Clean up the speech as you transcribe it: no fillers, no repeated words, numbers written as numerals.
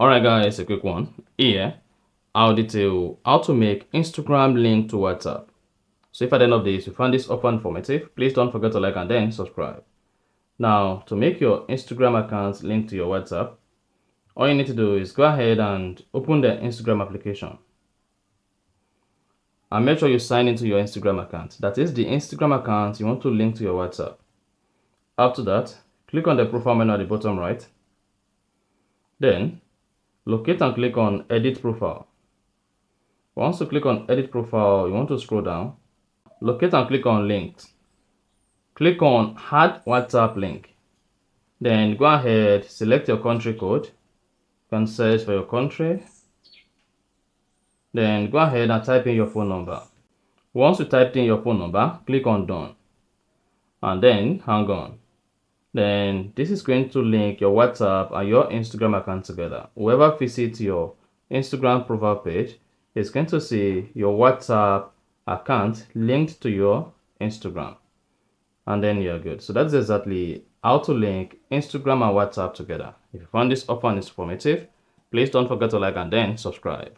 Alright guys, a quick one. Here, I'll detail how to make Instagram link to WhatsApp. So if at the end of this you find this offer informative, please don't forget to like and then subscribe. Now, to make your Instagram account link to your WhatsApp, all you need to do is go ahead and open the Instagram application. And make sure you sign into your Instagram account. That is the Instagram account you want to link to your WhatsApp. After that, click on the profile menu at the bottom right. Then, locate and click on Edit Profile. Once you click on Edit Profile, you want to scroll down. Locate and click on Links. Click on Add WhatsApp Link. Then go ahead, select your country code. You can search for your country. Then go ahead and type in your phone number. Once you typed in your phone number, click on Done. And then hang on. Then this is going to link your WhatsApp and your Instagram account together. Whoever visits your Instagram profile page is going to see your WhatsApp account linked to your Instagram. And then you're good. So that's exactly how to link Instagram and WhatsApp together. If you found this offer informative, please don't forget to like and then subscribe.